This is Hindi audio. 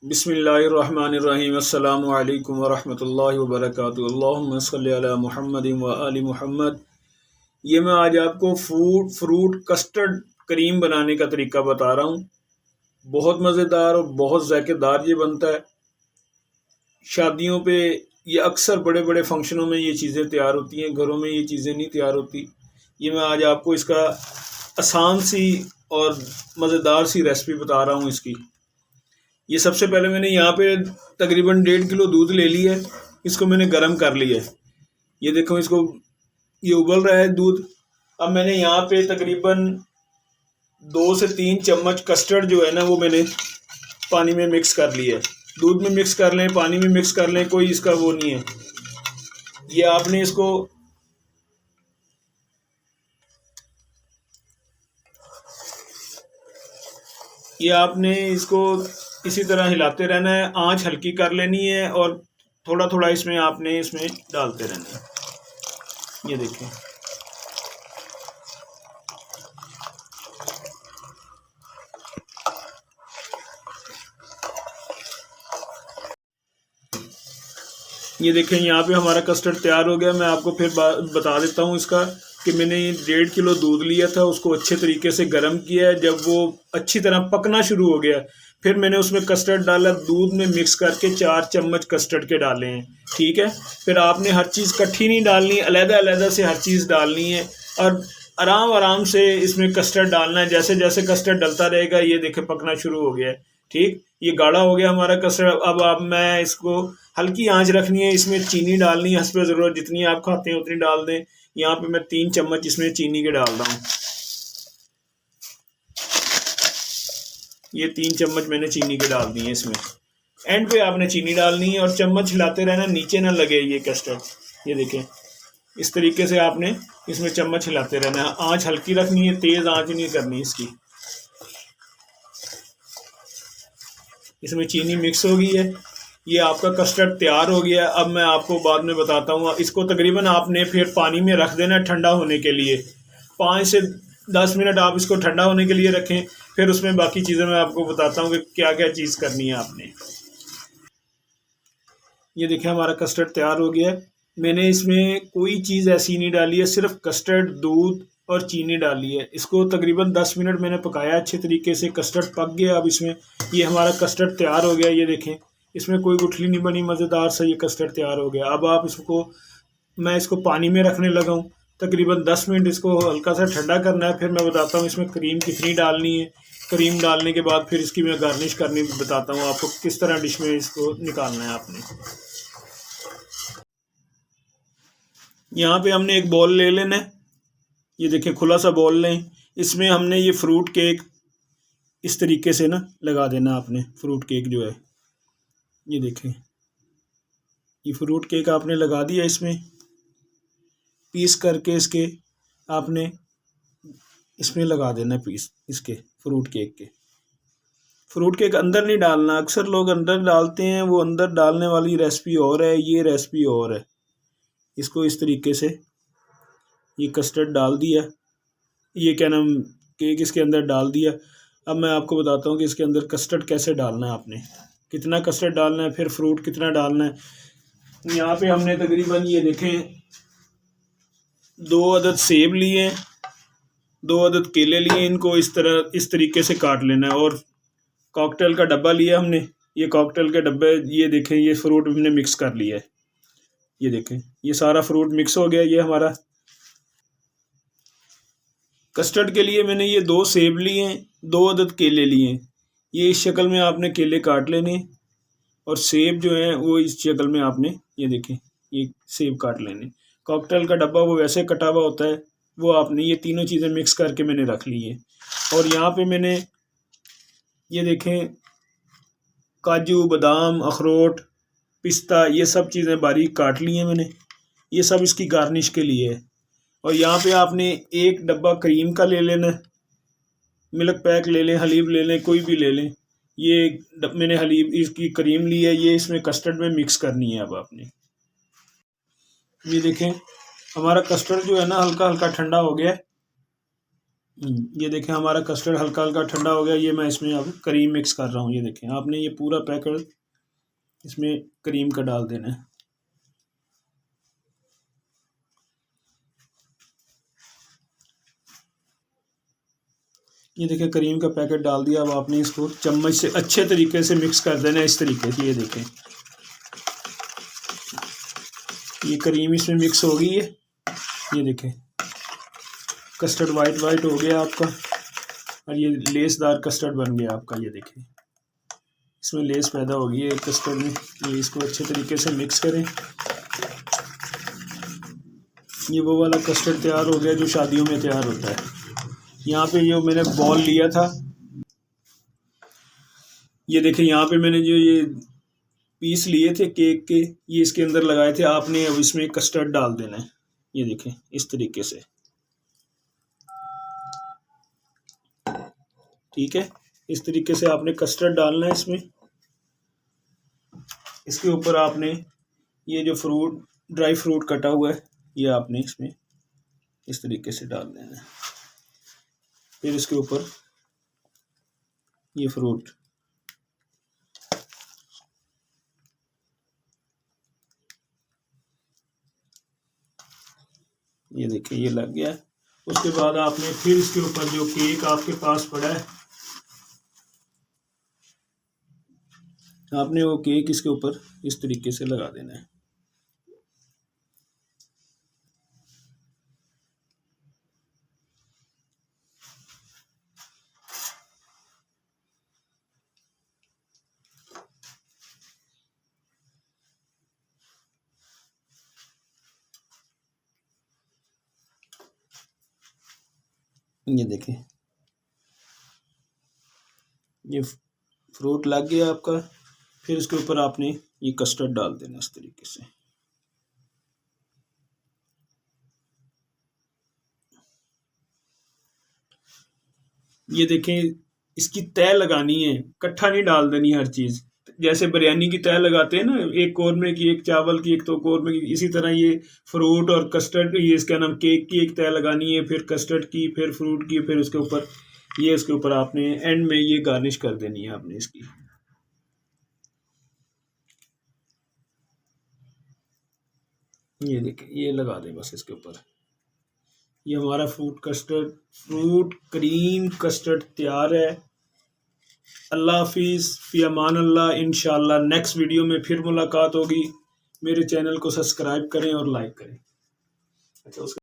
बिस्मिल्लाहिर्रहमानिर्रहीम अस्सलामु अलैकुम वरहमतुल्लाहि वबरकातुहू अल्लाहुम्मा सल्लि अला मुहम्मदिन व आलि मुहम्मद। ये मैं आज आपको फ्रूट कस्टर्ड करीम बनाने का तरीका बता रहा हूँ। बहुत मज़ेदार और बहुत ज़ायकेदार ये बनता है। शादियों पे ये अक्सर बड़े बड़े फंक्शनों में ये चीज़ें तैयार होती हैं, घरों में ये चीज़ें नहीं तैयार होती। ये मैं आज आपको इसका आसान सी और मज़ेदार सी रेसिपी बता रहा हूँ इसकी। ये सबसे पहले मैंने यहाँ पे तकरीबन 1.5 किलो दूध ले लिया है। इसको मैंने गर्म कर लिया है। ये देखो, इसको ये उबल रहा है दूध। अब मैंने यहाँ पे तकरीबन 2 से 3 चम्मच कस्टर्ड जो है ना, वो मैंने पानी में मिक्स कर लिया है। दूध में मिक्स कर लें, पानी में मिक्स कर लें, कोई इसका वो नहीं है। ये आपने इसको इसी तरह हिलाते रहना है। आंच हल्की कर लेनी है और थोड़ा थोड़ा इसमें डालते रहना है। ये देखें, ये देखें, यहाँ पे हमारा कस्टर्ड तैयार हो गया। मैं आपको फिर बता देता हूँ इसका कि मैंने 1.5 किलो दूध लिया था, उसको अच्छे तरीके से गर्म किया है। जब वो अच्छी तरह पकना शुरू हो गया, फिर मैंने उसमें कस्टर्ड डाला, दूध में मिक्स करके 4 चम्मच कस्टर्ड के डाले हैं। ठीक है, फिर आपने हर चीज़ इकट्ठी नहीं डालनी, अलग अलग से हर चीज़ डालनी है और आराम आराम से इसमें कस्टर्ड डालना है। जैसे जैसे कस्टर्ड डलता रहेगा, ये देखे पकना शुरू हो गया है। ठीक, ये गाढ़ा हो गया हमारा कस्टर्ड। अब मैं इसको हल्की आंच रखनी है। इसमें चीनी डालनी है हस्बे ज़रूरत, जितनी आप खाते हैं उतनी डाल दें। यहाँ पे मैं 3 चम्मच इसमें चीनी के डाल रहा हूँ। ये 3 चम्मच मैंने चीनी के डाल दी है इसमें। एंड पे आपने चीनी डालनी है और चम्मच हिलाते रहना, नीचे ना लगे ये कस्टर्ड। ये देखें, इस तरीके से आपने इसमें चम्मच हिलाते रहना है। आंच हल्की रखनी है, तेज़ आंच नहीं करनी इसकी। इसमें चीनी मिक्स हो गई है, ये आपका कस्टर्ड तैयार हो गया। अब मैं आपको बाद में बताता हूँ। इसको तकरीबन आपने फिर पानी में रख देना ठंडा होने के लिए। 5 से 10 मिनट आप इसको ठंडा होने के लिए रखें। फिर उसमें बाकी चीज़ें मैं आपको बताता हूँ कि क्या क्या चीज़ करनी है आपने। ये देखिए, हमारा कस्टर्ड तैयार हो गया है। मैंने इसमें कोई चीज़ ऐसी नहीं डाली है, सिर्फ कस्टर्ड, दूध और चीनी डाली है। इसको तकरीबन 10 मिनट मैंने पकाया अच्छे तरीके से। कस्टर्ड पक गया। अब इसमें ये हमारा कस्टर्ड तैयार हो गया। ये देखें, इसमें कोई गुठली नहीं बनी, मज़ेदार सा ये कस्टर्ड तैयार हो गया। अब मैं इसको पानी में रखने लगा हूँ। तकरीबन 10 मिनट इसको हल्का सा ठंडा करना है। फिर मैं बताता हूँ इसमें क्रीम कितनी डालनी है। क्रीम डालने के बाद फिर इसकी मैं गार्निश करनी बताता हूँ आपको, किस तरह डिश में इसको निकालना है आपने। यहाँ पे हमने एक बॉल ले लेना है। ये देखिए, खुला सा बॉल लें। इसमें हमने ये फ्रूट केक इस तरीके से ना लगा देना आपने। फ्रूट केक जो है, ये देखें, ये फ्रूट केक आपने लगा दिया। इसमें पीस करके इसके आपने इसमें लगा देना पीस इसके फ्रूट केक के। फ्रूट केक अंदर नहीं डालना। अक्सर लोग अंदर डालते हैं, वो अंदर डालने वाली रेसिपी और है, ये रेसिपी और है। इसको इस तरीके से ये कस्टर्ड डाल दिया, ये क्या नाम, केक इसके अंदर डाल दिया। अब मैं आपको बताता हूँ कि इसके अंदर कस्टर्ड कैसे डालना है आपने, कितना कस्टर्ड डालना है, फिर फ्रूट कितना डालना है। यहाँ पे हमने तकरीबन ये देखें 2 अदद सेब लिए, 2 अदद केले लिए। इनको इस तरीके से काट लेना है। और कॉकटेल का डब्बा लिया हमने। ये कॉकटेल के डब्बे, ये देखें, ये फ्रूट हमने मिक्स कर लिया है। ये देखें, ये सारा फ्रूट मिक्स हो गया। ये हमारा कस्टर्ड के लिए मैंने ये 2 सेब लिए, 2 अदद केले लिए। ये इस शक्ल में आपने केले काट लेने और सेब जो है वो इस शक्ल में आपने, ये देखें, ये सेब काट लेने। कॉकटेल का डब्बा वो वैसे कटा हुआ होता है, वो आपने ये तीनों चीज़ें मिक्स करके मैंने रख ली है। और यहाँ पे मैंने ये देखें, काजू, बादाम, अखरोट, पिस्ता, ये सब चीज़ें बारीक काट ली हैं मैंने। ये सब इसकी गार्निश के लिए है। और यहाँ पे आपने 1 डब्बा क्रीम का ले लेना, मिल्क पैक ले लें, हलीब ले लें, कोई भी ले लें। ये मैंने हलीब, इसकी क्रीम ली है, ये इसमें कस्टर्ड में मिक्स करनी है। अब आपने ये देखें, हमारा कस्टर्ड जो है ना हल्का हल्का ठंडा हो गया है। ये देखें हमारा कस्टर्ड हल्का हल्का ठंडा हो गया। ये मैं इसमें अब क्रीम मिक्स कर रहा हूँ। ये देखें आपने ये पूरा पैकेट इसमें क्रीम का डाल देना है। ये देखिए क्रीम का पैकेट डाल दिया। अब आपने इसको चम्मच से अच्छे तरीके से मिक्स कर देना है इस तरीके से। ये देखें ये क्रीम इसमें मिक्स हो गई है। ये देखें कस्टर्ड वाइट वाइट हो गया आपका और ये लेसदार कस्टर्ड बन गया आपका। ये देखें इसमें लेस पैदा हो गई है कस्टर्ड में। ये इसको अच्छे तरीके से मिक्स करें। ये वो वाला कस्टर्ड तैयार हो गया जो शादियों में तैयार होता है। यहाँ पे जो मैंने बॉल लिया था, ये देखें यहाँ पे मैंने जो ये पीस लिए थे केक के, ये इसके अंदर लगाए थे। आपने अब इसमें कस्टर्ड डाल देना है। ये देखें इस तरीके से, ठीक है। इस तरीके से आपने कस्टर्ड डालना है इसमें। इसके ऊपर आपने ये जो फ्रूट ड्राई फ्रूट कटा हुआ है ये आपने इसमें इस तरीके से डाल देना है। फिर इसके ऊपर ये फ्रूट, ये देखिए ये लग गया है। उसके बाद आपने फिर इसके ऊपर जो केक आपके पास पड़ा है, आपने वो केक इसके ऊपर इस तरीके से लगा देना है। ये देखें ये फ्रूट लग गया आपका। फिर इसके ऊपर आपने ये कस्टर्ड डाल देना इस तरीके से। ये देखें इसकी तय लगानी है, इकट्ठा नहीं डाल देनी हर चीज़। जैसे बिरयानी की तय लगाते हैं ना, एक कौरमे की, एक चावल की, एक तो कौरमे की, इसी तरह ये फ्रूट और कस्टर्ड, ये इसका नाम केक की एक तय लगानी है, फिर कस्टर्ड की, फिर फ्रूट की, फिर उसके ऊपर ये इसके ऊपर आपने एंड में ये गार्निश कर देनी है आपने इसकी। ये देखें ये लगा दें बस इसके ऊपर। ये हमारा फ्रूट क्रीम कस्टर्ड तैयार है। अल्लाह हाफिज़, फ़ी अमान अल्लाह। इंशाअल्लाह नेक्स्ट वीडियो में फिर मुलाकात होगी। मेरे चैनल को सब्सक्राइब करें और लाइक करें। अच्छा।